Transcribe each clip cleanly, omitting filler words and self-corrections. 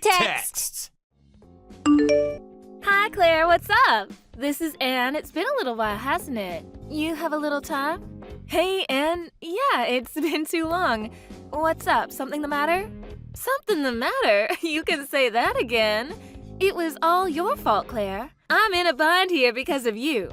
Text! Hi, Claire, what's up? This is Anne. It's been a little while, hasn't it? You have a little time? Hey, Anne. Yeah, it's been too long. What's up? Something the matter? Something the matter? You can say that again. It was all your fault, Claire. I'm in a bind here because of you.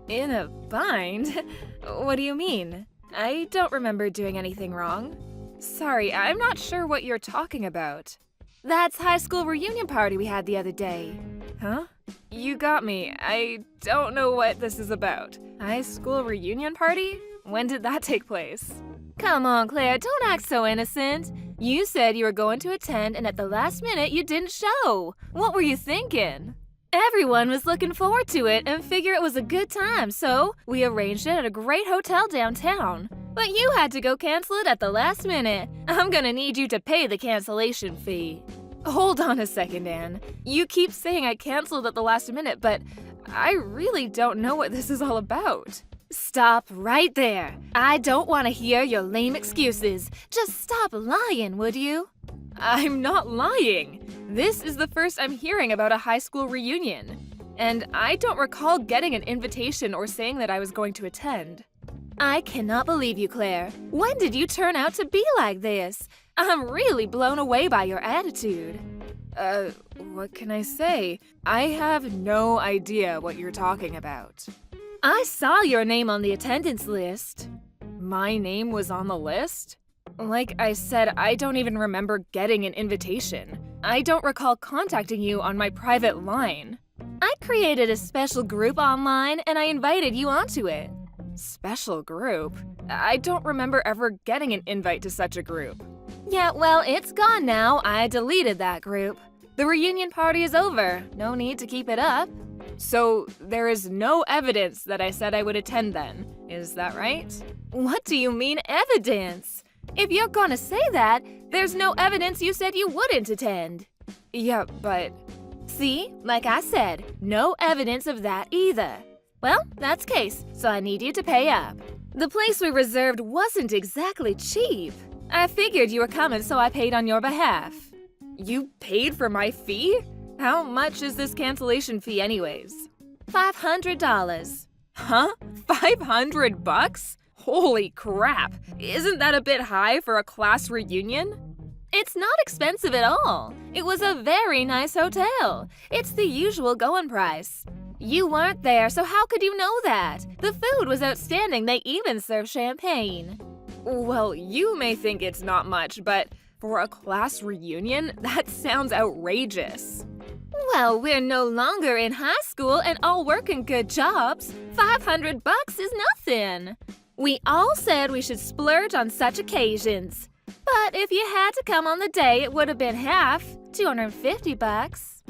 In a bind? What do you mean? I don't remember doing anything wrong. Sorry, I'm not sure what you're talking about. That's high school reunion party we had the other day. Huh? You got me. I don't know what this is about. High school reunion party? When did that take place? Come on, Claire, don't act so innocent. You said you were going to attend, and at the last minute you didn't show. What were you thinking? Everyone was looking forward to it and figured it was a good time, so we arranged it at a great hotel downtown. But you had to go cancel it at the last minute. I'm gonna need you to pay the cancellation fee. Hold on a second, Anne. You keep saying I canceled at the last minute, but I really don't know what this is all about. Stop right there. I don't want to hear your lame excuses. Just stop lying, would you? I'm not lying. This is the first I'm hearing about a high school reunion. And I don't recall getting an invitation or saying that I was going to attend. I cannot believe you, Claire. When did you turn out to be like this? I'm really blown away by your attitude. What can I say? I have no idea what you're talking about. I saw your name on the attendance list. My name was on the list? Like I said, I don't even remember getting an invitation. I don't recall contacting you on my private line. I created a special group online and I invited you onto it. Special group? I don't remember ever getting an invite to such a group. Yeah, well, it's gone now. I deleted that group. The reunion party is over. No need to keep it up. So, there is no evidence that I said I would attend then. Is that right? What do you mean, evidence? If you're gonna say that, there's no evidence you said you wouldn't attend. Yeah, but... See, like I said, no evidence of that either. Well, that's case, so I need you to pay up. The place we reserved wasn't exactly cheap. I figured you were coming, so I paid on your behalf. You paid for my fee? How much is this cancellation fee anyways? $500. Huh? $500? Holy crap! Isn't that a bit high for a class reunion? It's not expensive at all. It was a very nice hotel. It's the usual going price. You weren't there, so how could you know that? The food was outstanding. They even served champagne. Well, you may think it's not much, but for a class reunion, that sounds outrageous. Well, we're no longer in high school and all working good jobs. $500 is nothing. We all said we should splurge on such occasions. But if you had to come on the day, it would have been half, $250.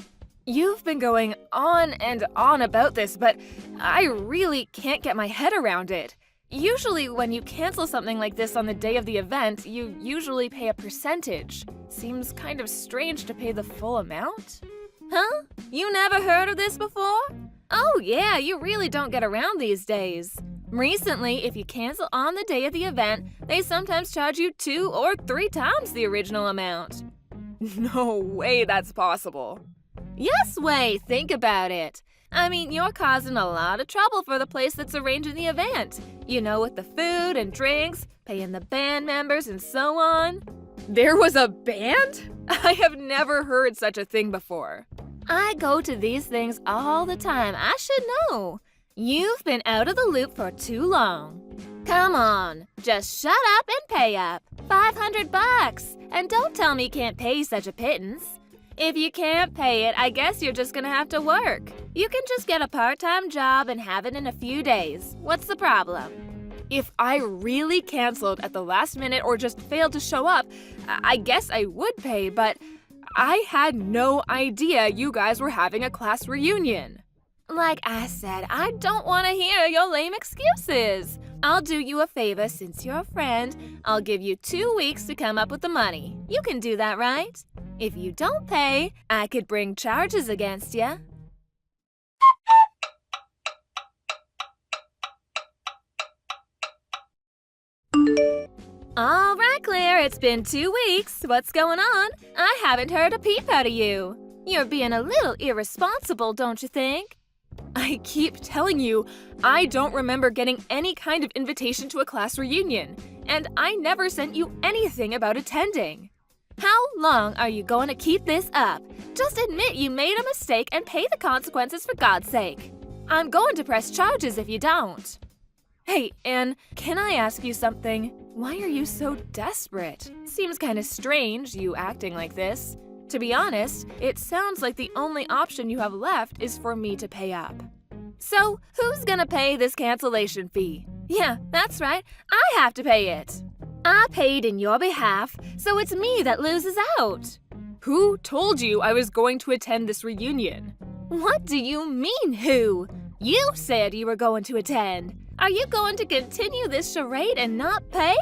You've been going on and on about this, but I really can't get my head around it. Usually when you cancel something like this on the day of the event, you usually pay a percentage. Seems kind of strange to pay the full amount. Huh? You never heard of this before? Oh yeah, you really don't get around these days. Recently, if you cancel on the day of the event, they sometimes charge you 2 or 3 times the original amount. No way that's possible. Yes way, think about it. I mean, you're causing a lot of trouble for the place that's arranging the event. You know, with the food and drinks, paying the band members and so on. There was a band? I have never heard such a thing before. I go to these things all the time. I should know. You've been out of the loop for too long. Come on, just shut up and pay up. $500. And don't tell me you can't pay such a pittance. If you can't pay it, I guess you're just gonna have to work. You can just get a part-time job and have it in a few days. What's the problem? If I really canceled at the last minute or just failed to show up, I guess I would pay, but I had no idea you guys were having a class reunion. Like I said, I don't want to hear your lame excuses. I'll do you a favor since you're a friend. I'll give you 2 weeks to come up with the money. You can do that, right? If you don't pay, I could bring charges against you. All right, Claire, it's been 2 weeks. What's going on? I haven't heard a peep out of you. You're being a little irresponsible, don't you think? I keep telling you, I don't remember getting any kind of invitation to a class reunion, and I never sent you anything about attending. How long are you going to keep this up? Just admit you made a mistake and pay the consequences for God's sake. I'm going to press charges if you don't. Hey, Anne, can I ask you something? Why are you so desperate? Seems kind of strange, you acting like this. To be honest, it sounds like the only option you have left is for me to pay up. So, who's gonna pay this cancellation fee? Yeah, that's right, I have to pay it. I paid in your behalf, so it's me that loses out. Who told you I was going to attend this reunion? What do you mean, who? You said you were going to attend. Are you going to continue this charade and not pay?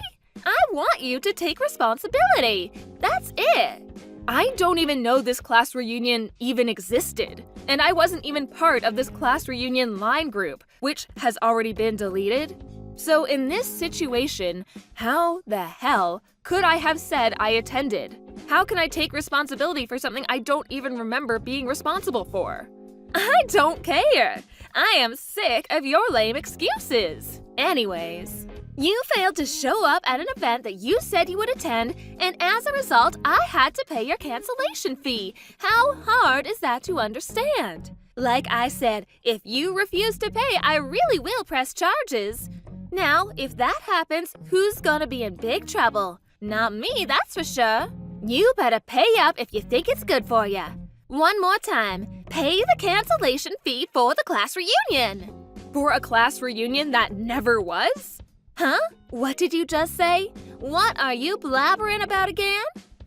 I want you to take responsibility. That's it. I don't even know this class reunion even existed, and I wasn't even part of this class reunion line group, which has already been deleted. So in this situation, how the hell could I have said I attended? How can I take responsibility for something I don't even remember being responsible for? I don't care. I am sick of your lame excuses. Anyways, you failed to show up at an event that you said you would attend, and as a result, I had to pay your cancellation fee. How hard is that to understand? Like I said, if you refuse to pay, I really will press charges. Now, if that happens, who's gonna be in big trouble? Not me, that's for sure. You better pay up if you think it's good for ya. One more time, pay the cancellation fee for the class reunion. For a class reunion that never was? Huh? What did you just say? What are you blabbering about again?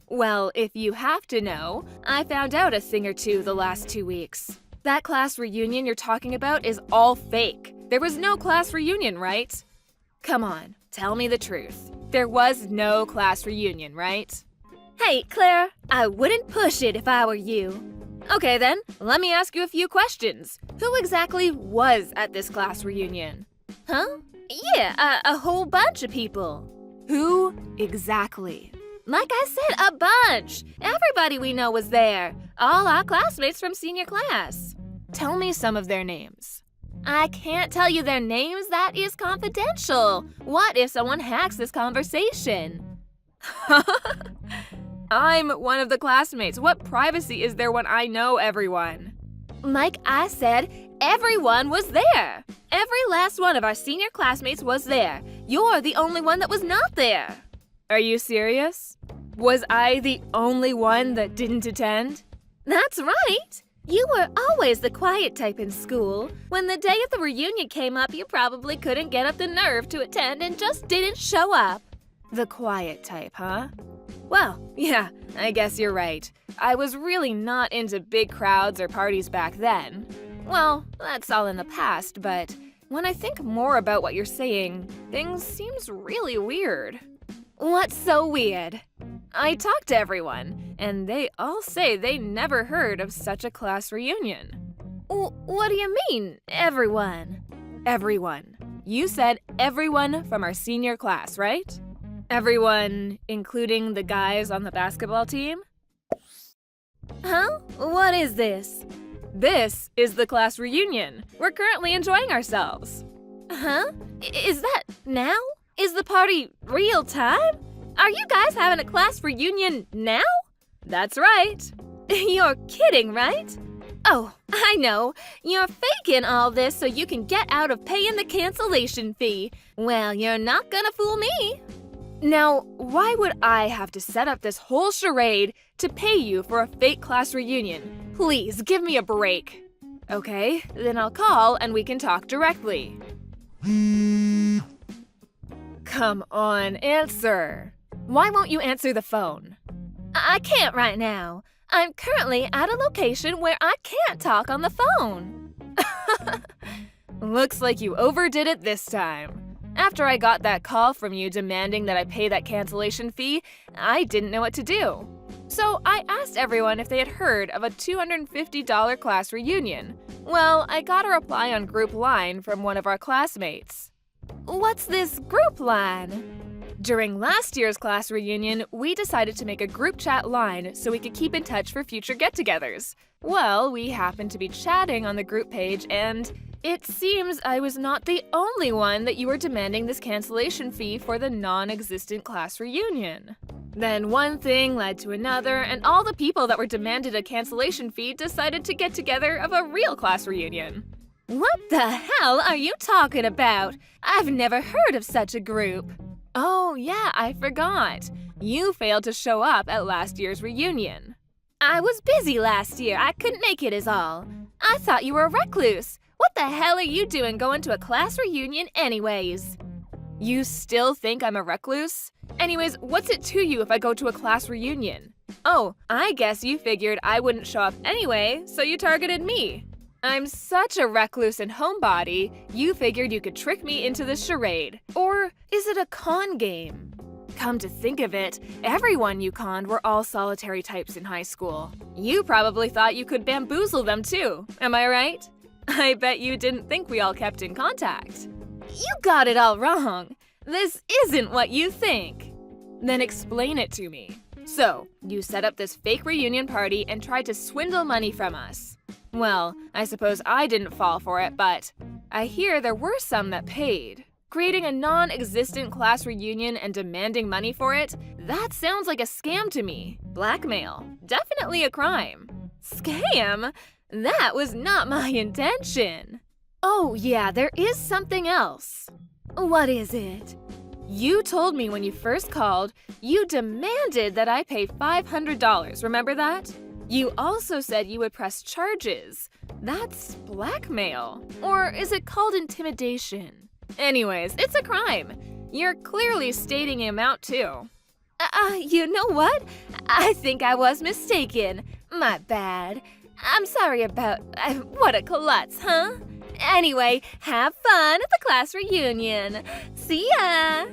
Well, if you have to know, I found out a thing or two the last 2 weeks. That class reunion you're talking about is all fake. There was no class reunion, right? Come on, tell me the truth. There was no class reunion, right? Hey, Claire, I wouldn't push it if I were you. Okay then, let me ask you a few questions. Who exactly was at this class reunion? Huh? Yeah, a whole bunch of people. Who exactly? Like I said, a bunch. Everybody we know was there. All our classmates from senior class. Tell me some of their names. I can't tell you their names. That is confidential. What if someone hacks this conversation? I'm one of the classmates. What privacy is there when I know everyone? Like I said, everyone was there. Every last one of our senior classmates was there. You're the only one that was not there. Are you serious? Was I the only one that didn't attend? That's right. You were always the quiet type in school. When the day of the reunion came up, you probably couldn't get up the nerve to attend and just didn't show up. The quiet type, huh? Well, yeah, I guess you're right. I was really not into big crowds or parties back then. Well, that's all in the past, but when I think more about what you're saying, things seems really weird. What's so weird? I talked to everyone, and they all say they never heard of such a class reunion. What do you mean, everyone? Everyone. You said everyone from our senior class, right? Everyone, including the guys on the basketball team? Huh? What is this? This is the class reunion. We're currently enjoying ourselves. Huh? Is that now? Is the party real time? Are you guys having a class reunion now? That's right. You're kidding, right? Oh, I know. You're faking all this so you can get out of paying the cancellation fee. Well, you're not gonna fool me. Now, why would I have to set up this whole charade to pay you for a fake class reunion? Please, give me a break. Okay, then I'll call and we can talk directly. Come on, answer. Why won't you answer the phone? I can't right now. I'm currently at a location where I can't talk on the phone. Looks like you overdid it this time. After I got that call from you demanding that I pay that cancellation fee, I didn't know what to do. So I asked everyone if they had heard of a $250 class reunion. Well, I got a reply on group line from one of our classmates. What's this group line? During last year's class reunion, we decided to make a group chat line so we could keep in touch for future get-togethers. Well, we happened to be chatting on the group page, and it seems I was not the only one that you were demanding this cancellation fee for the non-existent class reunion. Then one thing led to another, and all the people that were demanded a cancellation fee decided to get together of a real class reunion. What the hell are you talking about? I've never heard of such a group. Oh yeah, I forgot. You failed to show up at last year's reunion. I was busy last year. I couldn't make it is all. I thought you were a recluse. What the hell are you doing going to a class reunion anyways? You still think I'm a recluse? Anyways, what's it to you if I go to a class reunion? Oh, I guess you figured I wouldn't show up anyway, so you targeted me. I'm such a recluse and homebody, you figured you could trick me into this charade. Or is it a con game? Come to think of it, everyone you conned were all solitary types in high school. You probably thought you could bamboozle them too, am I right? I bet you didn't think we all kept in contact. You got it all wrong. This isn't what you think. Then explain it to me. So, you set up this fake reunion party and tried to swindle money from us. Well, I suppose I didn't fall for it, but I hear there were some that paid. Creating a non-existent class reunion and demanding money for it? That sounds like a scam to me. Blackmail. Definitely a crime. Scam? That was not my intention. Oh yeah, there is something else. What is it? You told me when you first called, you demanded that I pay $500, remember that? You also said you would press charges. That's blackmail. Or is it called intimidation? Anyways, it's a crime. You're clearly stating the amount too. You know what? I think I was mistaken. My bad. I'm sorry about what a klutz, huh? Anyway, have fun at the class reunion. See ya!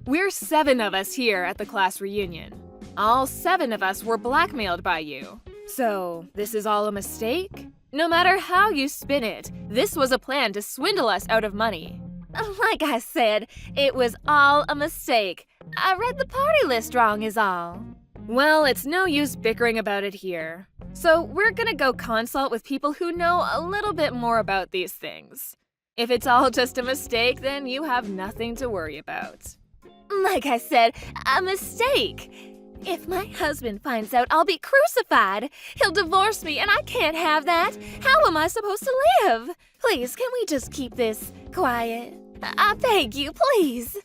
We're 7 of us here at the class reunion. All 7 of us were blackmailed by you. So, this is all a mistake? No matter how you spin it, this was a plan to swindle us out of money. Like I said, it was all a mistake. I read the party list wrong is all. Well, it's no use bickering about it here. So we're gonna go consult with people who know a little bit more about these things. If it's all just a mistake, then you have nothing to worry about. Like I said, a mistake. If my husband finds out, I'll be crucified. He'll divorce me and I can't have that. How am I supposed to live? Please, can we just keep this quiet? I beg you, please.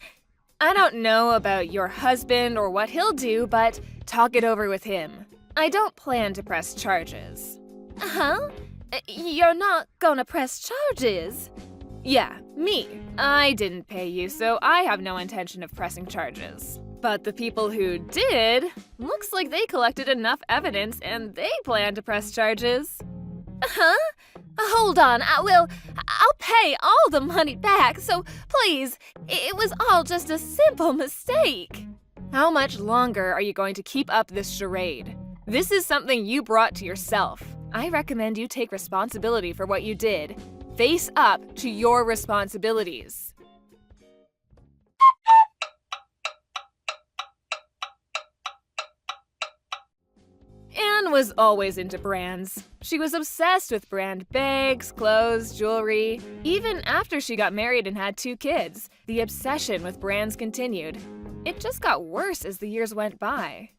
I don't know about your husband or what he'll do, but talk it over with him. I don't plan to press charges. Huh? You're not gonna press charges? Yeah, me. I didn't pay you, so I have no intention of pressing charges. But the people who did, looks like they collected enough evidence and they plan to press charges. Huh? Hold on, I'll pay all the money back, so please, it was all just a simple mistake. How much longer are you going to keep up this charade? This is something you brought to yourself. I recommend you take responsibility for what you did. Face up to your responsibilities. Anne was always into brands. She was obsessed with brand bags, clothes, jewelry. Even after she got married and had 2 kids, the obsession with brands continued. It just got worse as the years went by.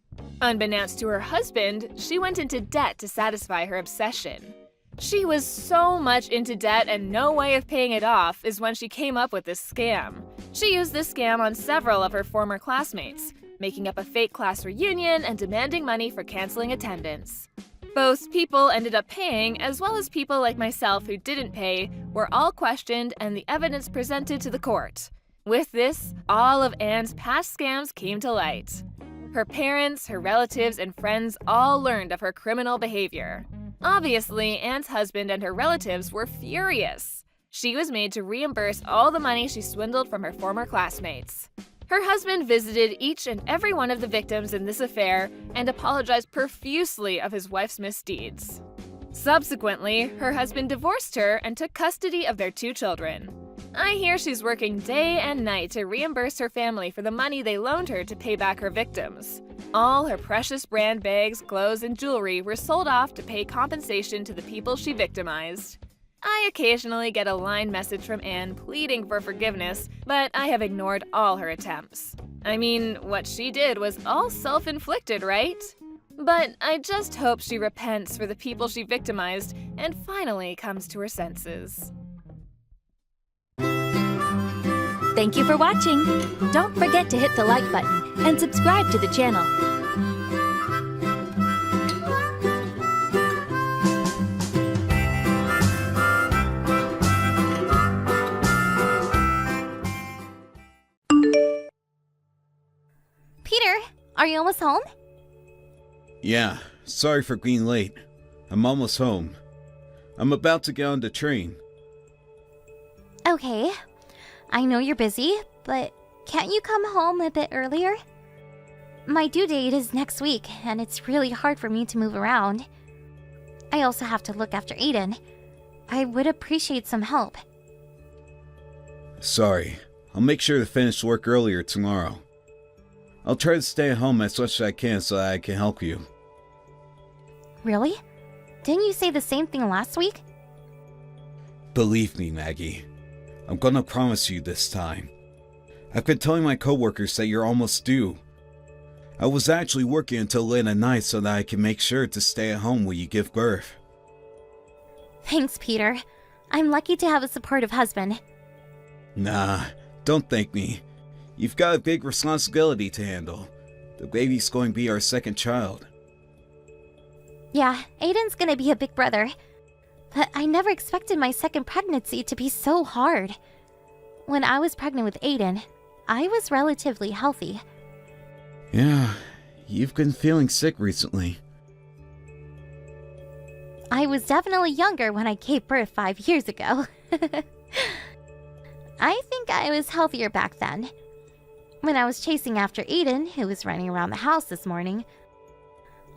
Unbeknownst to her husband, she went into debt to satisfy her obsession. She was so much into debt and no way of paying it off is when she came up with this scam. She used this scam on several of her former classmates, making up a fake class reunion and demanding money for canceling attendance. Both people ended up paying, as well as people like myself who didn't pay, were all questioned and the evidence presented to the court. With this, all of Anne's past scams came to light. Her parents, her relatives, and friends all learned of her criminal behavior. Obviously, Anne's husband and her relatives were furious. She was made to reimburse all the money she swindled from her former classmates. Her husband visited each and every one of the victims in this affair and apologized profusely of his wife's misdeeds. Subsequently, her husband divorced her and took custody of their 2 children. I hear she's working day and night to reimburse her family for the money they loaned her to pay back her victims. All her precious brand bags, clothes, and jewelry were sold off to pay compensation to the people she victimized. I occasionally get a line message from Anne pleading for forgiveness, but I have ignored all her attempts. I mean, what she did was all self-inflicted, right? But I just hope she repents for the people she victimized and finally comes to her senses. Thank you for watching. Don't forget to hit the like button and subscribe to the channel. Peter, are you almost home? Yeah, sorry for being late. I'm almost home. I'm about to get on the train. Okay. I know you're busy, but can't you come home a bit earlier? My due date is next week, and it's really hard for me to move around. I also have to look after Aiden. I would appreciate some help. Sorry, I'll make sure to finish work earlier tomorrow. I'll try to stay at home as much as I can so that I can help you. Really? Didn't you say the same thing last week? Believe me, Maggie. I'm gonna promise you this time. I've been telling my coworkers that you're almost due. I was actually working until late at night so that I can make sure to stay at home when you give birth. Thanks, Peter. I'm lucky to have a supportive husband. Nah, don't thank me. You've got a big responsibility to handle. The baby's going to be our second child. Yeah, Aiden's gonna be a big brother. But I never expected my second pregnancy to be so hard. When I was pregnant with Aiden, I was relatively healthy. Yeah, you've been feeling sick recently. I was definitely younger when I gave birth 5 years ago. I think I was healthier back then. When I was chasing after Aiden, who was running around the house this morning,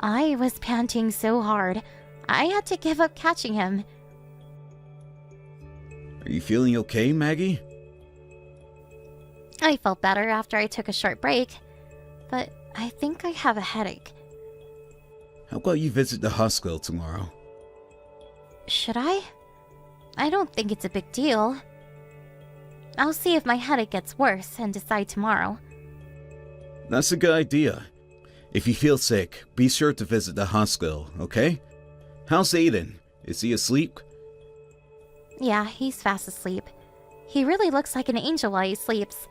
I was panting so hard, I had to give up catching him. Are you feeling okay, Maggie? I felt better after I took a short break, but I think I have a headache. How about you visit the hospital tomorrow? Should I? I don't think it's a big deal. I'll see if my headache gets worse and decide tomorrow. That's a good idea. If you feel sick, be sure to visit the hospital, okay? How's Aiden? Is he asleep? Yeah, he's fast asleep. He really looks like an angel while he sleeps.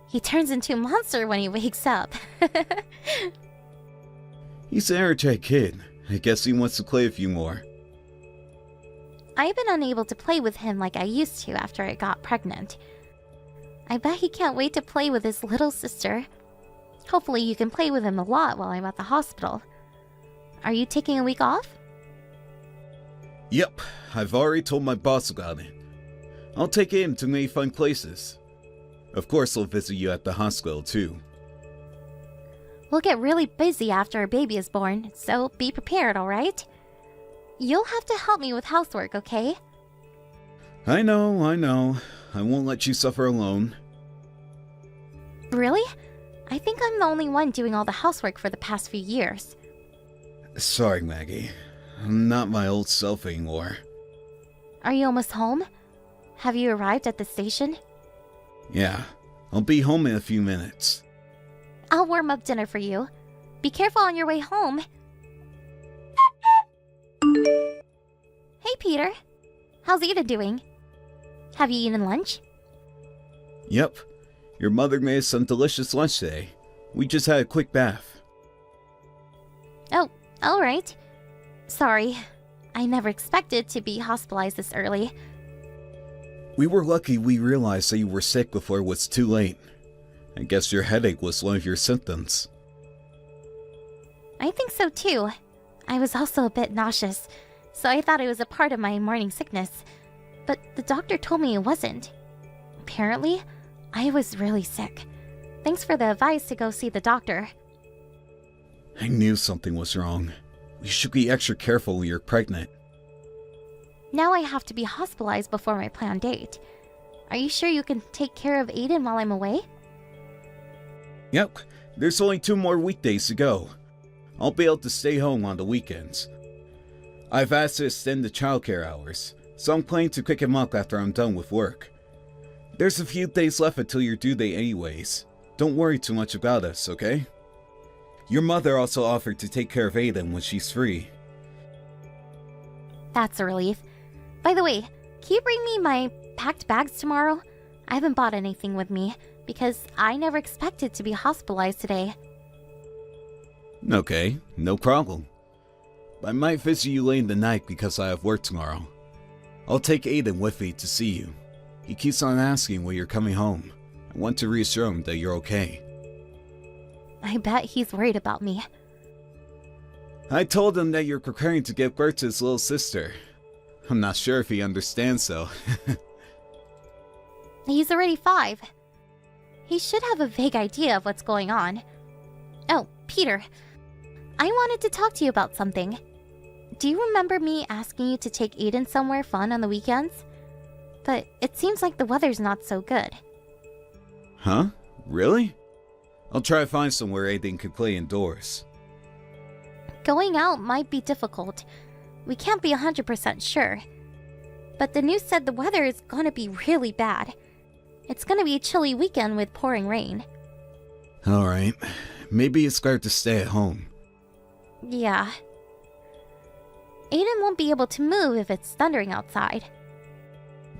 He turns into a monster when he wakes up. He's an energetic kid. I guess he wants to play a few more. I've been unable to play with him like I used to after I got pregnant. I bet he can't wait to play with his little sister. Hopefully you can play with him a lot while I'm at the hospital. Are you taking a week off? Yep, I've already told my boss about it. I'll take him to many fun places. Of course I'll visit you at the hospital too. We'll get really busy after our baby is born, so be prepared, alright? You'll have to help me with housework, okay? I know. I won't let you suffer alone. Really? I think I'm the only one doing all the housework for the past few years. Sorry, Maggie. I'm not my old self anymore. Are you almost home? Have you arrived at the station? Yeah, I'll be home in a few minutes. I'll warm up dinner for you. Be careful on your way home. Hey, Peter. How's Ida doing? Have you eaten lunch? Yep, your mother made us some delicious lunch today. We just had a quick bath. Oh, alright. Sorry, I never expected to be hospitalized this early. We were lucky we realized that you were sick before it was too late. I guess your headache was one of your symptoms. I think so too. I was also a bit nauseous, so I thought it was a part of my morning sickness. But the doctor told me it wasn't. Apparently, I was really sick. Thanks for the advice to go see the doctor. I knew something was wrong. You should be extra careful when you're pregnant. Now I have to be hospitalized before my planned date. Are you sure you can take care of Aiden while I'm away? Yep, there's only 2 more weekdays to go. I'll be able to stay home on the weekends. I've asked to extend the childcare hours, so I'm planning to pick him up after I'm done with work. There's a few days left until your due date anyways. Don't worry too much about us, okay? Your mother also offered to take care of Aiden when she's free. That's a relief. By the way, can you bring me my packed bags tomorrow? I haven't bought anything with me, because I never expected to be hospitalized today. Okay, no problem. I might visit you late in the night because I have work tomorrow. I'll take Aiden with me to see you. He keeps on asking when you're coming home. I want to reassure him that you're okay. I bet he's worried about me. I told him that you're preparing to give birth to his little sister. I'm not sure if he understands though. He's already 5. He should have a vague idea of what's going on. Oh, Peter. I wanted to talk to you about something. Do you remember me asking you to take Aiden somewhere fun on the weekends? But it seems like the weather's not so good. Huh? Really? I'll try to find somewhere Aiden can play indoors. Going out might be difficult. We can't be 100% sure. But the news said the weather is going to be really bad. It's going to be a chilly weekend with pouring rain. Alright, maybe it's better to stay at home. Yeah. Aiden won't be able to move if it's thundering outside.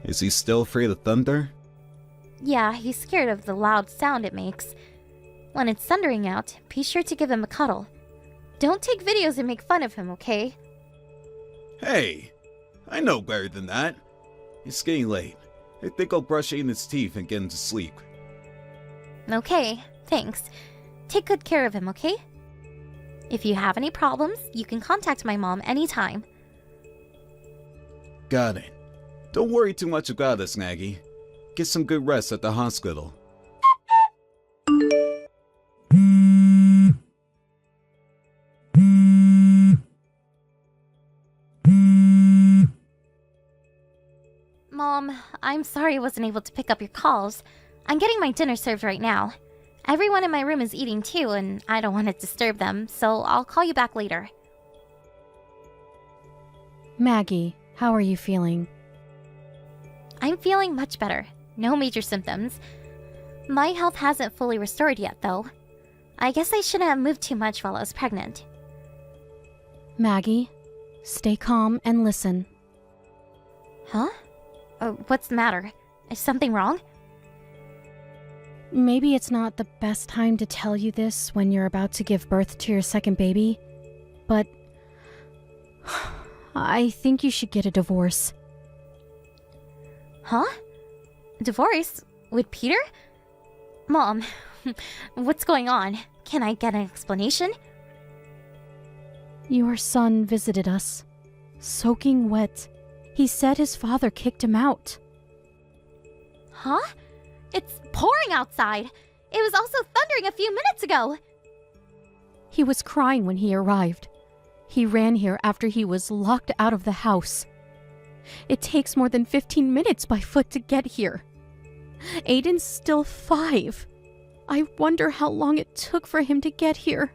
Is he still afraid of thunder? Yeah, he's scared of the loud sound it makes. When it's thundering out, be sure to give him a cuddle. Don't take videos and make fun of him, okay? Hey, I know better than that. It's getting late. I think I'll brush Aiden's teeth and get him to sleep. Okay, thanks. Take good care of him, okay? If you have any problems, you can contact my mom anytime. Got it. Don't worry too much about us, Maggie. Get some good rest at the hospital. Mom, I'm sorry I wasn't able to pick up your calls. I'm getting my dinner served right now. Everyone in my room is eating too, and I don't want to disturb them, so I'll call you back later. Maggie, how are you feeling? I'm feeling much better. No major symptoms. My health hasn't fully restored yet, though. I guess I shouldn't have moved too much while I was pregnant. Maggie, stay calm and listen. Huh? What's the matter? Is something wrong? Maybe it's not the best time to tell you this when you're about to give birth to your second baby, but I think you should get a divorce. Huh? Divorce? With Peter? Mom, what's going on? Can I get an explanation? Your son visited us, soaking wet. He said his father kicked him out. Huh? It's pouring outside. It was also thundering a few minutes ago. He was crying when he arrived. He ran here after he was locked out of the house. It takes more than 15 minutes by foot to get here. Aiden's still 5. I wonder how long it took for him to get here.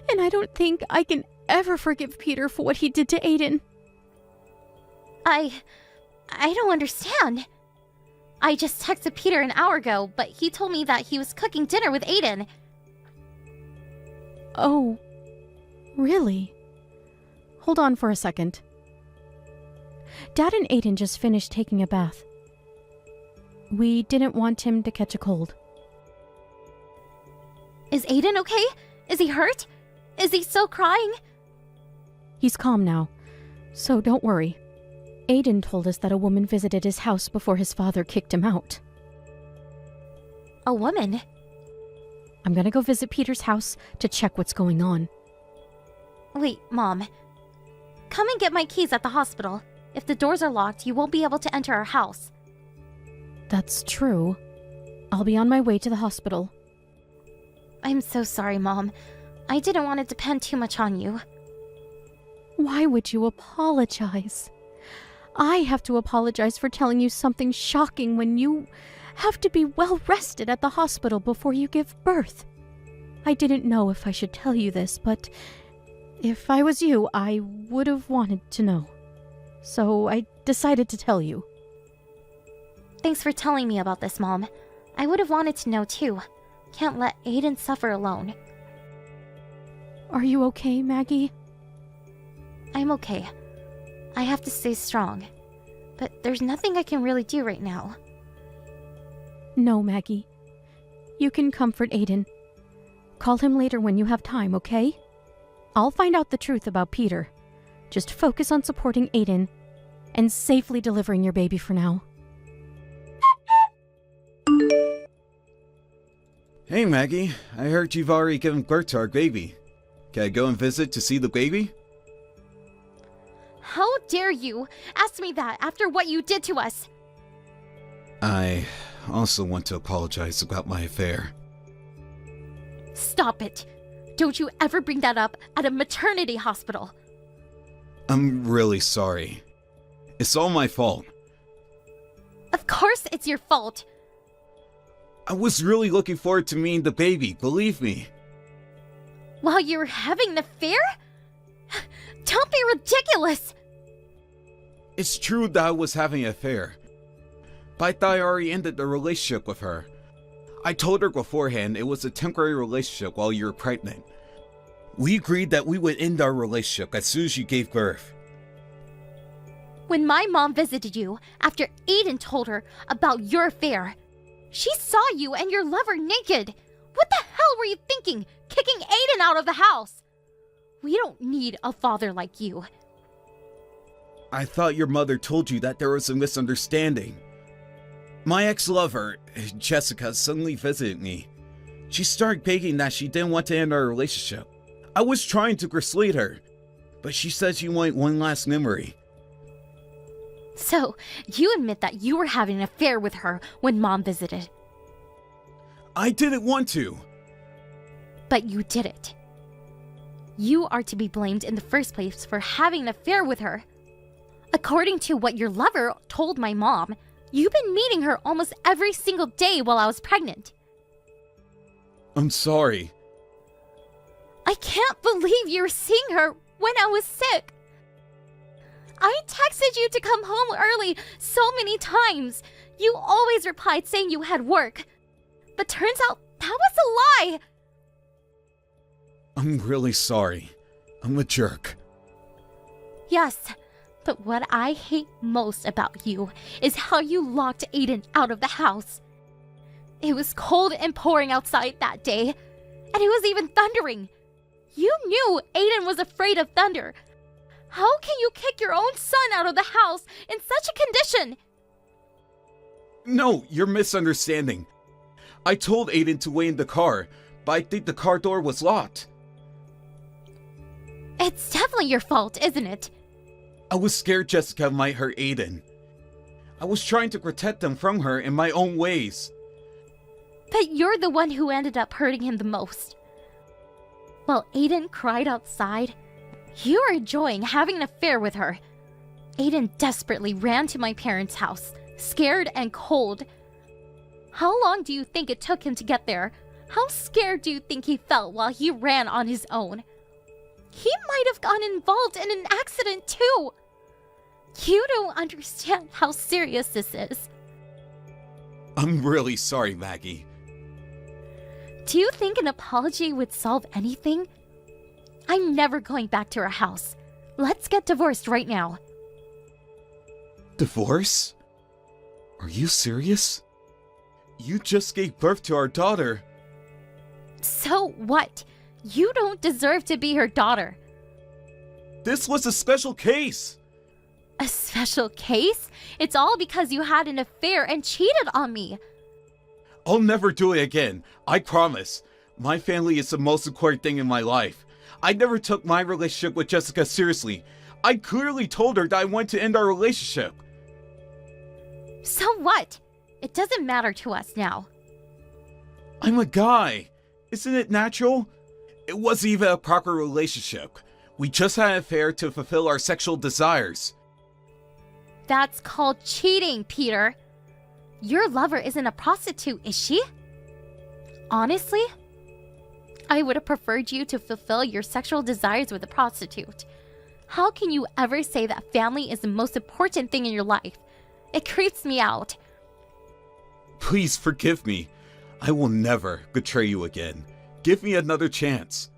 And I don't think I can ever forgive Peter for what he did to Aiden. I don't understand. I just texted Peter an hour ago, but he told me that he was cooking dinner with Aiden. Oh, really? Hold on for a second. Dad and Aiden just finished taking a bath. We didn't want him to catch a cold. Is Aiden okay? Is he hurt? Is he still crying? He's calm now, so don't worry. Aiden told us that a woman visited his house before his father kicked him out. A woman? I'm gonna go visit Peter's house to check what's going on. Wait, Mom. Come and get my keys at the hospital. If the doors are locked, you won't be able to enter our house. That's true. I'll be on my way to the hospital. I'm so sorry, Mom. I didn't want to depend too much on you. Why would you apologize? I have to apologize for telling you something shocking when you have to be well rested at the hospital before you give birth. I didn't know if I should tell you this, but if I was you, I would have wanted to know. So I decided to tell you. Thanks for telling me about this, Mom. I would have wanted to know too. Can't let Aiden suffer alone. Are you okay, Maggie? I'm okay. I have to stay strong. But there's nothing I can really do right now. No, Maggie. You can comfort Aiden. Call him later when you have time, okay? I'll find out the truth about Peter. Just focus on supporting Aiden and safely delivering your baby for now. Hey Maggie, I heard you've already given birth to our baby. Can I go and visit to see the baby? How dare you ask me that after what you did to us? I also want to apologize about my affair. Stop it. Don't you ever bring that up at a maternity hospital. I'm really sorry. It's all my fault. Of course it's your fault. I was really looking forward to meeting the baby, believe me. While you were having an affair? Don't be ridiculous! It's true that I was having an affair, but I thought I already ended the relationship with her. I told her beforehand it was a temporary relationship while you were pregnant. We agreed that we would end our relationship as soon as you gave birth. When my mom visited you after Aiden told her about your affair, she saw you and your lover naked. What the hell were you thinking, kicking Aiden out of the house? We don't need a father like you. I thought your mother told you that there was a misunderstanding. My ex-lover, Jessica, suddenly visited me. She started begging that she didn't want to end our relationship. I was trying to persuade her, but she said she wanted one last memory. So, you admit that you were having an affair with her when Mom visited. I didn't want to. But you did it. You are to be blamed in the first place for having an affair with her. According to what your lover told my mom, you've been meeting her almost every single day while I was pregnant. I'm sorry. I can't believe you were seeing her when I was sick. I texted you to come home early so many times. You always replied saying you had work. But turns out that was a lie. I'm really sorry. I'm a jerk. Yes, but what I hate most about you is how you locked Aiden out of the house. It was cold and pouring outside that day, and it was even thundering. You knew Aiden was afraid of thunder. How can you kick your own son out of the house in such a condition? No, you're misunderstanding. I told Aiden to wait in the car, but I think the car door was locked. It's definitely your fault, isn't it? I was scared Jessica might hurt Aiden. I was trying to protect him from her in my own ways. But you're the one who ended up hurting him the most. While Aiden cried outside, you were enjoying having an affair with her. Aiden desperately ran to my parents' house, scared and cold. How long do you think it took him to get there? How scared do you think he felt while he ran on his own? He might have gotten involved in an accident too. You don't understand how serious this is. I'm really sorry, Maggie. Do you think an apology would solve anything? I'm never going back to our house. Let's get divorced right now. Divorce? Are you serious? You just gave birth to our daughter. So what? You don't deserve to be her daughter. This was a special case. A special case? It's all because you had an affair and cheated on me. I'll never do it again. I promise. My family is the most important thing in my life. I never took my relationship with Jessica seriously. I clearly told her that I wanted to end our relationship. So what? It doesn't matter to us now. I'm a guy. Isn't it natural? It wasn't even a proper relationship. We just had an affair to fulfill our sexual desires. That's called cheating, Peter. Your lover isn't a prostitute, is she? Honestly, I would have preferred you to fulfill your sexual desires with a prostitute. How can you ever say that family is the most important thing in your life? It creeps me out. Please forgive me. I will never betray you again. Give me another chance.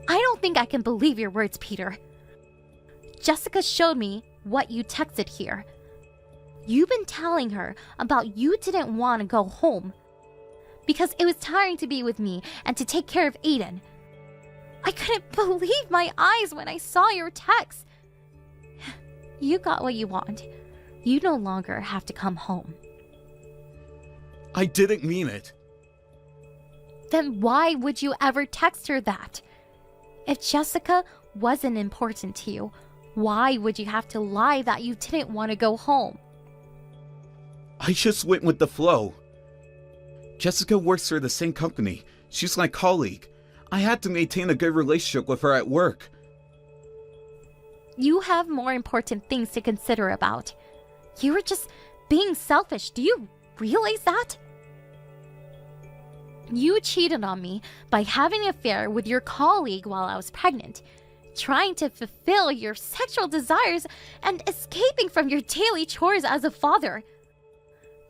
I don't think I can believe your words, Peter. Jessica showed me what you texted here. You've been telling her about you didn't want to go home because it was tiring to be with me and to take care of Aiden. I couldn't believe my eyes when I saw your text. You got what you want. You no longer have to come home. I didn't mean it. Then why would you ever text her that? If Jessica wasn't important to you, why would you have to lie that you didn't want to go home? I just went with the flow. Jessica works for the same company. She's my colleague. I had to maintain a good relationship with her at work. You have more important things to consider about. You were just being selfish. Do you realize that? You cheated on me by having an affair with your colleague while I was pregnant, trying to fulfill your sexual desires and escaping from your daily chores as a father.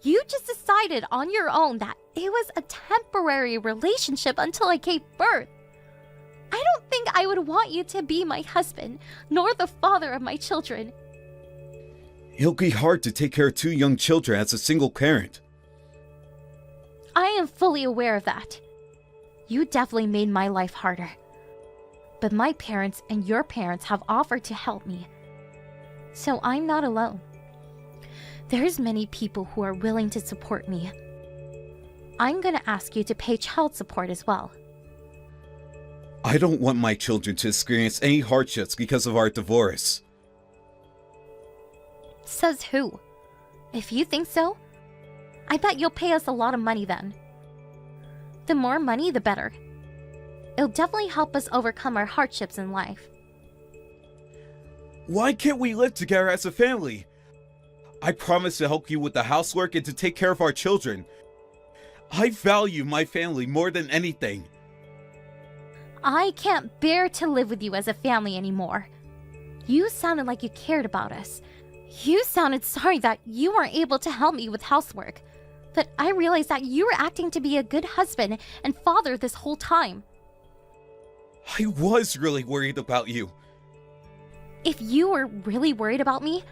You just decided on your own that it was a temporary relationship until I gave birth. I don't think I would want you to be my husband, nor the father of my children. It'll be hard to take care of 2 young children as a single parent. I am fully aware of that. You definitely made my life harder. But my parents and your parents have offered to help me. So I'm not alone. There's many people who are willing to support me. I'm gonna ask you to pay child support as well. I don't want my children to experience any hardships because of our divorce. Says who? If you think so, I bet you'll pay us a lot of money then. The more money, the better. It'll definitely help us overcome our hardships in life. Why can't we live together as a family? I promise to help you with the housework and to take care of our children. I value my family more than anything. I can't bear to live with you as a family anymore. You sounded like you cared about us. You sounded sorry that you weren't able to help me with housework. But I realized that you were acting to be a good husband and father this whole time. I was really worried about you. If you were really worried about me,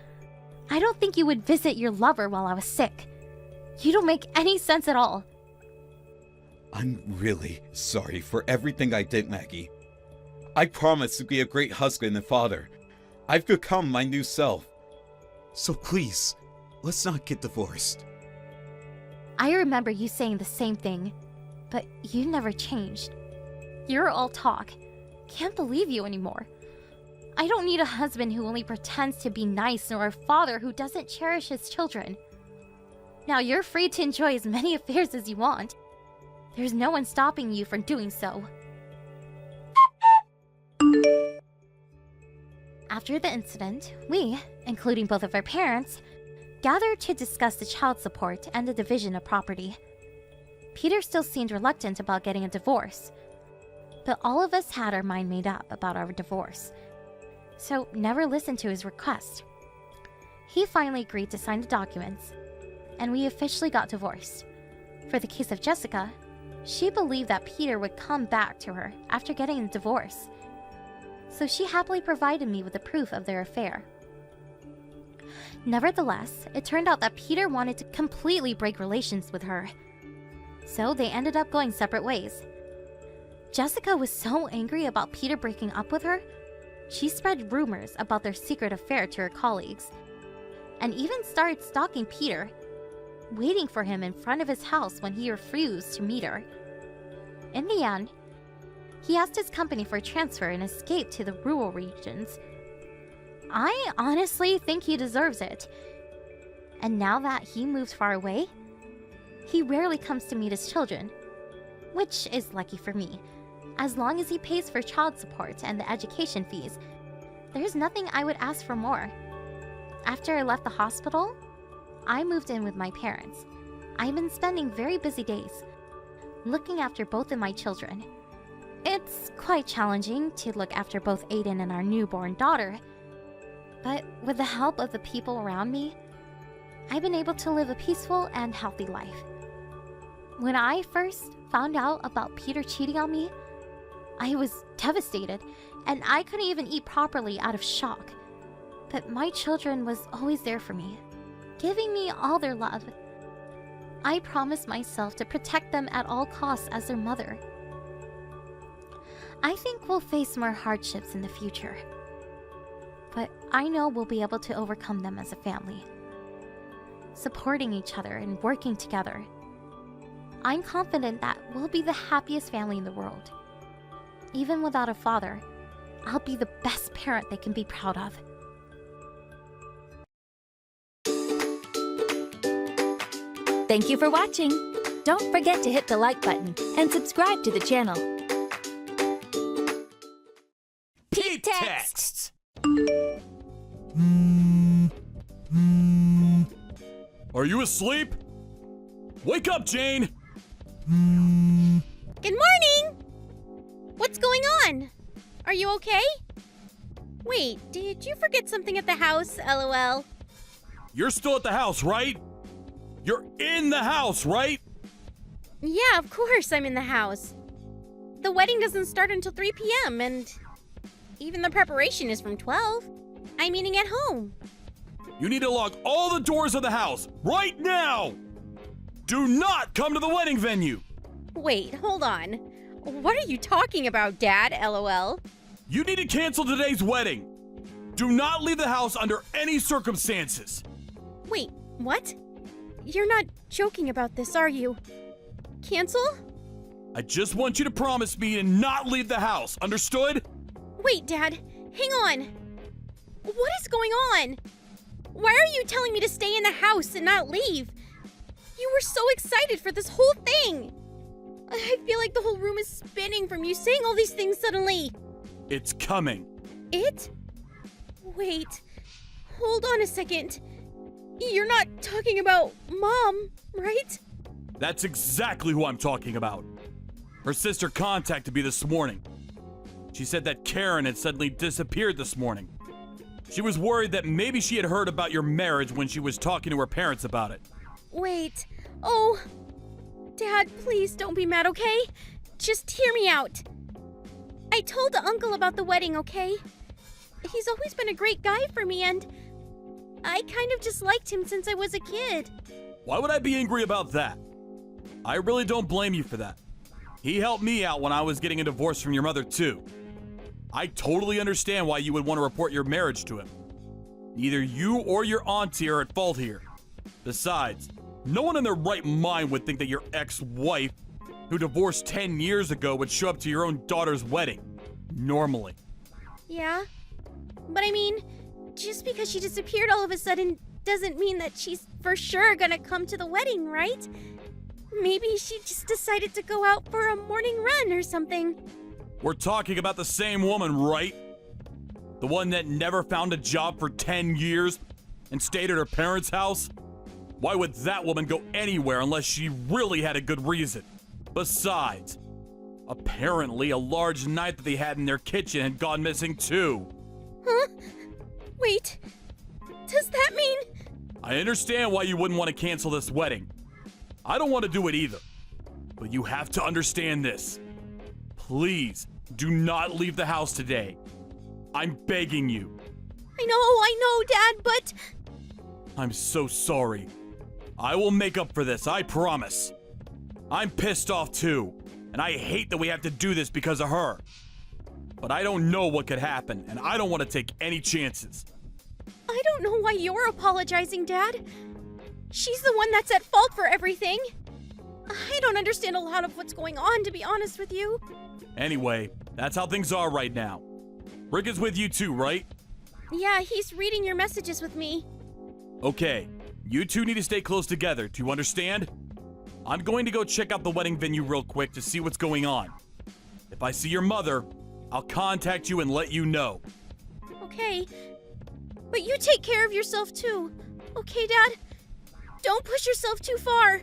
I don't think you would visit your lover while I was sick. You don't make any sense at all. I'm really sorry for everything I did, Maggie. I promise to be a great husband and father. I've become my new self. So please, let's not get divorced. I remember you saying the same thing, but you never changed. You're all talk. Can't believe you anymore. I don't need a husband who only pretends to be nice nor a father who doesn't cherish his children. Now you're free to enjoy as many affairs as you want. There's no one stopping you from doing so. After the incident, we, including both of our parents, gathered to discuss the child support and the division of property. Peter still seemed reluctant about getting a divorce, but all of us had our mind made up about our divorce, so never listened to his request. He finally agreed to sign the documents, and we officially got divorced. For the case of Jessica, she believed that Peter would come back to her after getting a divorce, so she happily provided me with the proof of their affair. Nevertheless, it turned out that Peter wanted to completely break relations with her, so they ended up going separate ways. Jessica was so angry about Peter breaking up with her, she spread rumors about their secret affair to her colleagues, and even started stalking Peter, waiting for him in front of his house when he refused to meet her. In the end, he asked his company for a transfer and escaped to the rural regions. I honestly think he deserves it. And now that he moved far away, he rarely comes to meet his children, which is lucky for me. As long as he pays for child support and the education fees, there's nothing I would ask for more. After I left the hospital, I moved in with my parents. I've been spending very busy days looking after both of my children. It's quite challenging to look after both Aiden and our newborn daughter, but with the help of the people around me, I've been able to live a peaceful and healthy life. When I first found out about Peter cheating on me, I was devastated, and I couldn't even eat properly out of shock. But my children was always there for me, giving me all their love. I promised myself to protect them at all costs as their mother. I think we'll face more hardships in the future, but I know we'll be able to overcome them as a family, supporting each other and working together. I'm confident that we'll be the happiest family in the world. Even without a father, I'll be the best parent they can be proud of. Thank you for watching. Don't forget to hit the like button and subscribe to the channel. Texts. Are you asleep? Wake up, Jane! Good morning! What's going on? Are you okay? Wait, did you forget something at the house, LOL? You're still at the house, right? You're in the house, right? Yeah, of course I'm in the house. The wedding doesn't start until 3 p.m. and even the preparation is from 12. I'm eating at home. You need to lock all the doors of the house right now! Do not come to the wedding venue! Wait, hold on. What are you talking about, Dad, LOL? You need to cancel today's wedding. Do not leave the house under any circumstances. Wait, what? You're not joking about this, are you? Cancel? I just want you to promise me to not leave the house, understood? Wait, Dad, hang on. What is going on? Why are you telling me to stay in the house and not leave? You were so excited for this whole thing. I feel like the whole room is spinning from you saying all these things suddenly. It's coming. It? Wait, hold on a second. You're not talking about Mom, right? That's exactly who I'm talking about. Her sister contacted me this morning. She said that Karen had suddenly disappeared this morning. She was worried that maybe she had heard about your marriage when she was talking to her parents about it. Wait, oh. Dad, please don't be mad, okay? Just hear me out. I told Uncle about the wedding, okay? He's always been a great guy for me, and I kind of just liked him since I was a kid. Why would I be angry about that? I really don't blame you for that. He helped me out when I was getting a divorce from your mother, too. I totally understand why you would want to report your marriage to him. Neither you or your auntie are at fault here. Besides, no one in their right mind would think that your ex-wife, who divorced 10 years ago, would show up to your own daughter's wedding. Normally. Yeah? But I mean, just because she disappeared all of a sudden doesn't mean that she's for sure gonna come to the wedding, right? Maybe she just decided to go out for a morning run or something. We're talking about the same woman, right? The one that never found a job for 10 years and stayed at her parents' house? Why would that woman go anywhere unless she really had a good reason? Besides, apparently a large knife that they had in their kitchen had gone missing too. Huh? Wait, does that mean? I understand why you wouldn't want to cancel this wedding. I don't want to do it either. But you have to understand this. Please, do not leave the house today. I'm begging you. I know, Dad, but... I'm so sorry. I will make up for this, I promise. I'm pissed off too, and I hate that we have to do this because of her. But I don't know what could happen, and I don't want to take any chances. I don't know why you're apologizing, Dad. She's the one that's at fault for everything. I don't understand a lot of what's going on, to be honest with you. Anyway, that's how things are right now. Rick is with you too, right? Yeah, he's reading your messages with me. Okay, you two need to stay close together, do you understand? I'm going to go check out the wedding venue real quick to see what's going on. If I see your mother, I'll contact you and let you know. Okay. But you take care of yourself too. Okay, Dad? Don't push yourself too far.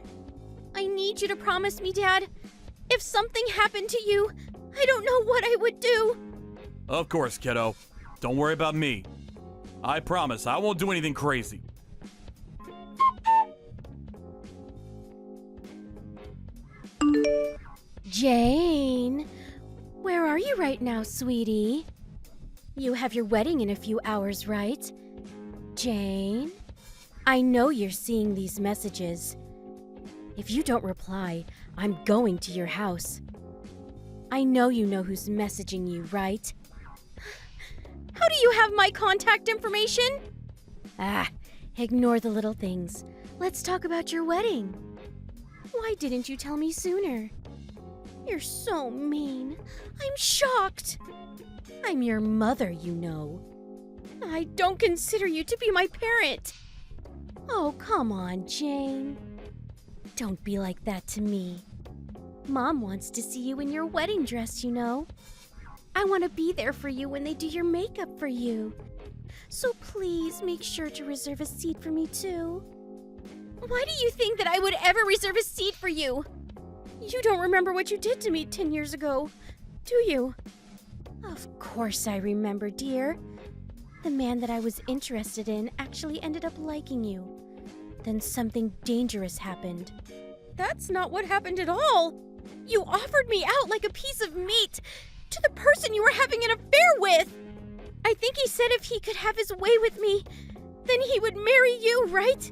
I need you to promise me, Dad. If something happened to you, I don't know what I would do. Of course, kiddo. Don't worry about me. I promise I won't do anything crazy. Jane, where are you right now, sweetie? You have your wedding in a few hours, right? Jane? I know you're seeing these messages. If you don't reply, I'm going to your house. I know you know who's messaging you, right? How do you have my contact information? Ignore the little things. Let's talk about your wedding. Why didn't you tell me sooner? You're so mean. I'm shocked. I'm your mother, you know. I don't consider you to be my parent. Oh, come on, Jane. Don't be like that to me. Mom wants to see you in your wedding dress, you know. I want to be there for you when they do your makeup for you. So please make sure to reserve a seat for me, too. Why do you think that I would ever reserve a seat for you? You don't remember what you did to me 10 years ago, do you? Of course I remember, dear. The man that I was interested in actually ended up liking you. Then something dangerous happened. That's not what happened at all. You offered me out like a piece of meat to the person you were having an affair with. I think he said if he could have his way with me, then he would marry you, right?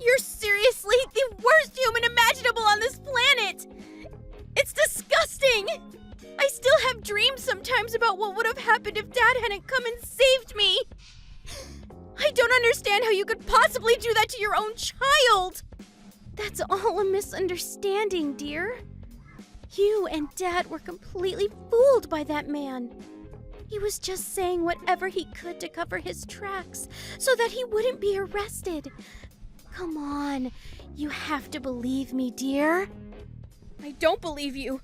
You're seriously the worst human imaginable on this planet. It's disgusting. I still have dreams sometimes about what would have happened if Dad hadn't come and saved me. I don't understand how you could possibly do that to your own child. That's all a misunderstanding, dear. You and Dad were completely fooled by that man. He was just saying whatever he could to cover his tracks so that he wouldn't be arrested. Come on, you have to believe me, dear. I don't believe you,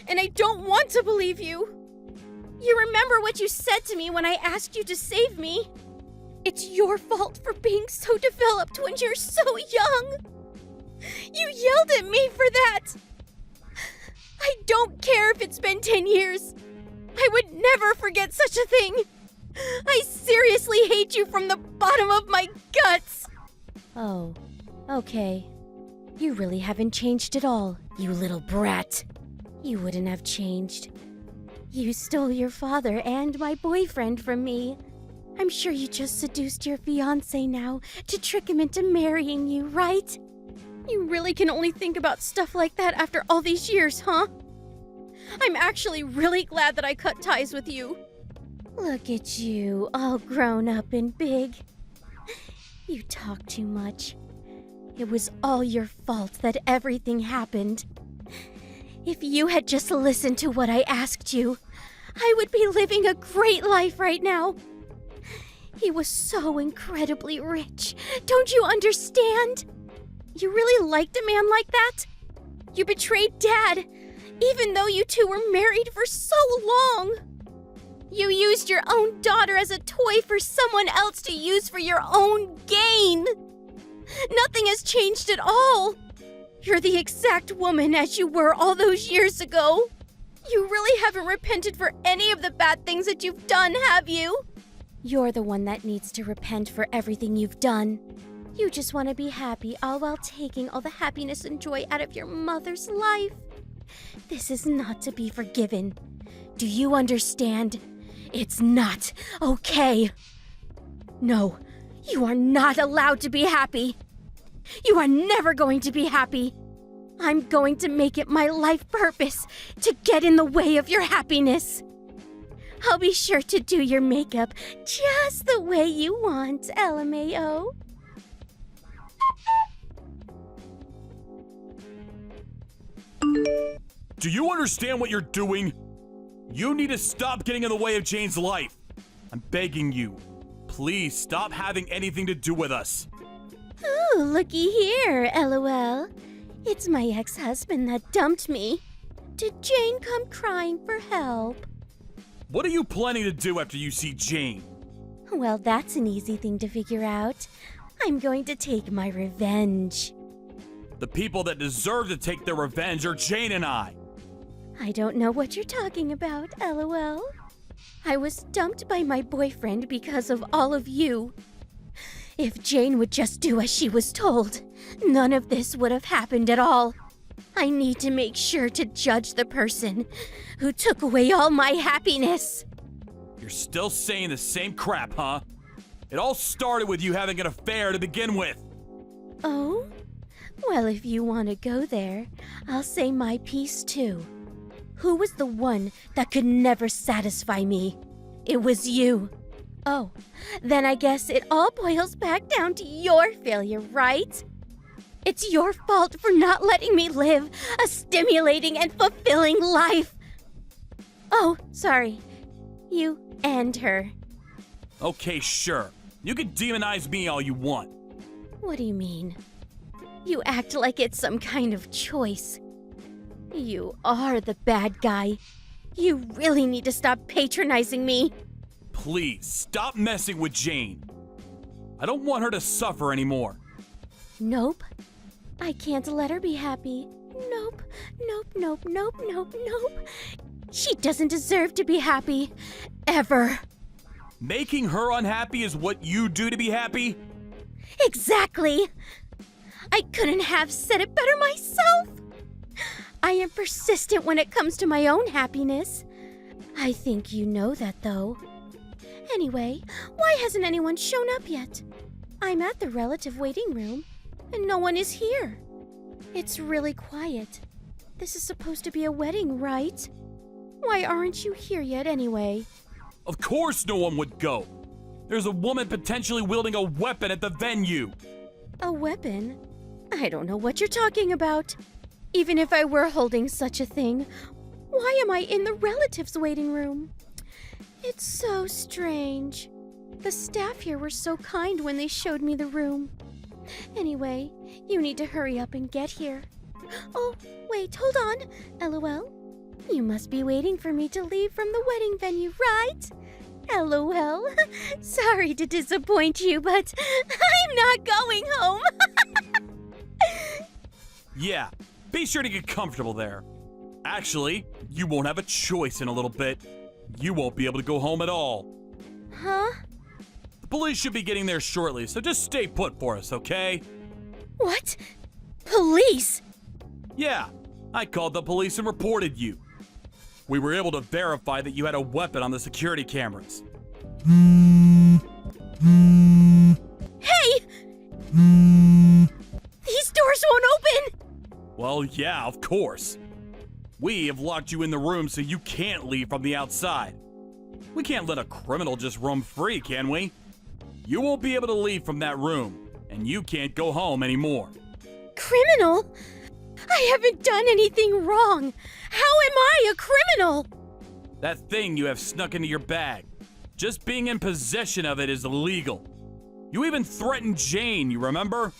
and I don't want to believe you. You remember what you said to me when I asked you to save me? It's your fault for being so developed when you're so young. You yelled at me for that. I don't care if it's been 10 years. I would never forget such a thing. I seriously hate you from the bottom of my guts. Oh, okay. You really haven't changed at all, you little brat. You wouldn't have changed. You stole your father and my boyfriend from me. I'm sure you just seduced your fiancé now to trick him into marrying you, right? You really can only think about stuff like that after all these years, huh? I'm actually really glad that I cut ties with you. Look at you, all grown up and big. You talk too much. It was all your fault that everything happened. If you had just listened to what I asked you, I would be living a great life right now. He was so incredibly rich. Don't you understand? You really liked a man like that? You betrayed Dad, even though you two were married for so long. You used your own daughter as a toy for someone else to use for your own gain. Nothing has changed at all. You're the exact woman as you were all those years ago. You really haven't repented for any of the bad things that you've done, have you? You're the one that needs to repent for everything you've done. You just want to be happy, all while taking all the happiness and joy out of your mother's life. This is not to be forgiven. Do you understand? It's not okay. No, you are not allowed to be happy. You are never going to be happy. I'm going to make it my life purpose to get in the way of your happiness. I'll be sure to do your makeup just the way you want, LMAO. Do you understand what you're doing? You need to stop getting in the way of Jane's life. I'm begging you. Please stop having anything to do with us. Oh, looky here, LOL. It's my ex-husband that dumped me. Did Jane come crying for help? What are you planning to do after you see Jane? Well, that's an easy thing to figure out. I'm going to take my revenge. The people that deserve to take their revenge are Jane and I. I don't know what you're talking about, LOL. I was dumped by my boyfriend because of all of you. If Jane would just do as she was told, none of this would have happened at all. I need to make sure to judge the person who took away all my happiness. You're still saying the same crap, huh? It all started with you having an affair to begin with. Oh? Well, if you want to go there, I'll say my piece too. Who was the one that could never satisfy me? It was you. Oh, then I guess it all boils back down to your failure, right? It's your fault for not letting me live a stimulating and fulfilling life. Oh, sorry. You and her. Okay, sure. You can demonize me all you want. What do you mean? You act like it's some kind of choice. You are the bad guy. You really need to stop patronizing me. Please, stop messing with Jane. I don't want her to suffer anymore. Nope. I can't let her be happy. Nope. She doesn't deserve to be happy. Ever. Making her unhappy is what you do to be happy? Exactly. I couldn't have said it better myself. I am persistent when it comes to my own happiness. I think you know that, though. Anyway, why hasn't anyone shown up yet? I'm at the relative waiting room, and no one is here. It's really quiet. This is supposed to be a wedding, right? Why aren't you here yet anyway? Of course no one would go. There's a woman potentially wielding a weapon at the venue. A weapon? I don't know what you're talking about. Even if I were holding such a thing, why am I in the relatives' waiting room? It's so strange. The staff here were so kind when they showed me the room. Anyway, you need to hurry up and get here. Oh, wait, hold on. LOL. You must be waiting for me to leave from the wedding venue, right? LOL. Sorry to disappoint you, but I'm not going home. Yeah, be sure to get comfortable there. Actually, you won't have a choice in a little bit. You won't be able to go home at all. Huh? The police should be getting there shortly, so just stay put for us, okay? What? Police? Yeah, I called the police and reported you. We were able to verify that you had a weapon on the security cameras. Hey! These doors won't open! Well, yeah, of course. We have locked you in the room so you can't leave from the outside. We can't let a criminal just roam free, can we? You won't be able to leave from that room, and you can't go home anymore. Criminal? I haven't done anything wrong. How am I a criminal? That thing you have snuck into your bag. Just being in possession of it is illegal. You even threatened Jane, you remember?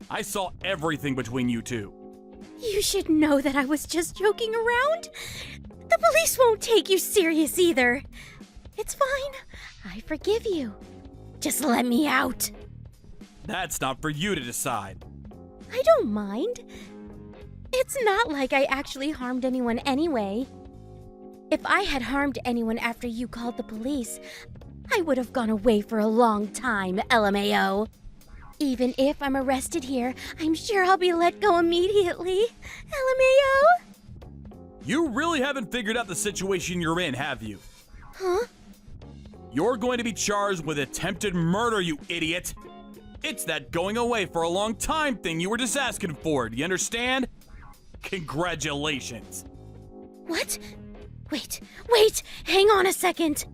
I saw everything between you two. You should know that I was just joking around. The police won't take you serious either. It's fine. I forgive you. Just let me out. That's not for you to decide. I don't mind. It's not like I actually harmed anyone anyway. If I had harmed anyone after you called the police, I would have gone away for a long time, LMAO. Even if I'm arrested here, I'm sure I'll be let go immediately. LMAO? You really haven't figured out the situation you're in, have you? Huh? You're going to be charged with attempted murder, you idiot! It's that going away for a long time thing you were just asking for, do you understand? Congratulations! What? Wait, hang on a second.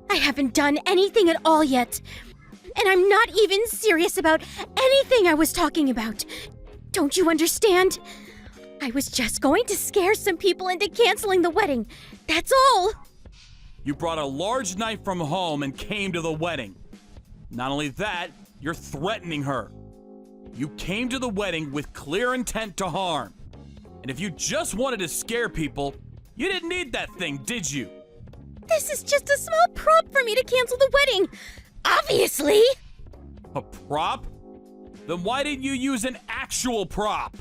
I haven't done anything at all yet. And I'm not even serious about anything I was talking about. Don't you understand? I was just going to scare some people into canceling the wedding. That's all. You brought a large knife from home and came to the wedding. Not only that, you're threatening her. You came to the wedding with clear intent to harm. And if you just wanted to scare people, you didn't need that thing, did you? This is just a small prop for me to cancel the wedding. Obviously! A prop? Then why didn't you use an actual prop?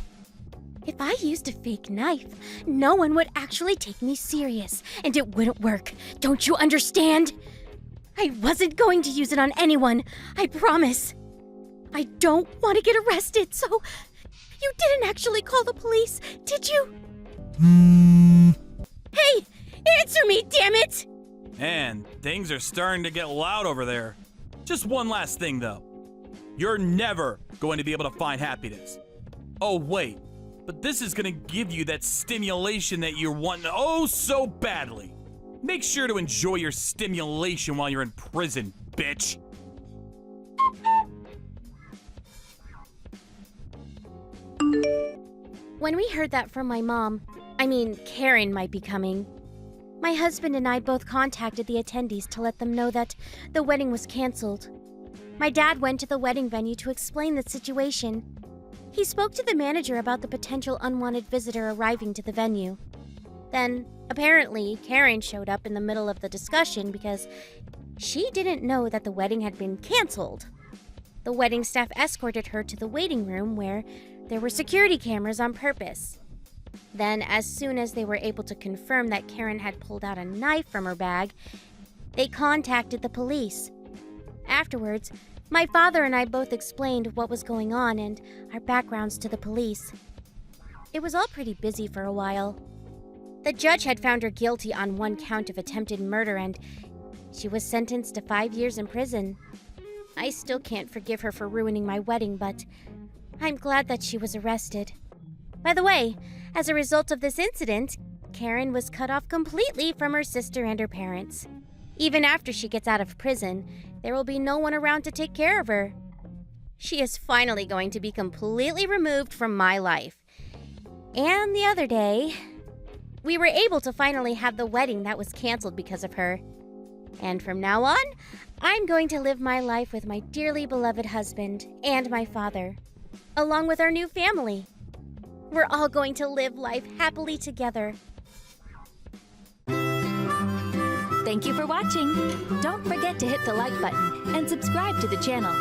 If I used a fake knife, no one would actually take me serious, and it wouldn't work. Don't you understand? I wasn't going to use it on anyone, I promise. I don't want to get arrested, so you didn't actually call the police, did you? Hey, answer me, damn it! And things are starting to get loud over there. Just one last thing, though. You're never going to be able to find happiness. Oh, wait. But this is going to give you that stimulation that you're wanting oh so badly. Make sure to enjoy your stimulation while you're in prison, bitch. When we heard that from my mom, Karen might be coming, my husband and I both contacted the attendees to let them know that the wedding was canceled. My dad went to the wedding venue to explain the situation. He spoke to the manager about the potential unwanted visitor arriving to the venue. Then, apparently, Karen showed up in the middle of the discussion because she didn't know that the wedding had been canceled. The wedding staff escorted her to the waiting room where there were security cameras on purpose. Then, as soon as they were able to confirm that Karen had pulled out a knife from her bag, they contacted the police. Afterwards, my father and I both explained what was going on and our backgrounds to the police. It was all pretty busy for a while. The judge had found her guilty on one count of attempted murder and she was sentenced to 5 years in prison. I still can't forgive her for ruining my wedding, but I'm glad that she was arrested. By the way, as a result of this incident, Karen was cut off completely from her sister and her parents. Even after she gets out of prison, there will be no one around to take care of her. She is finally going to be completely removed from my life. And the other day, we were able to finally have the wedding that was canceled because of her. And from now on, I'm going to live my life with my dearly beloved husband and my father, along with our new family. We're all going to live life happily together. Thank you for watching. Don't forget to hit the like button and subscribe to the channel.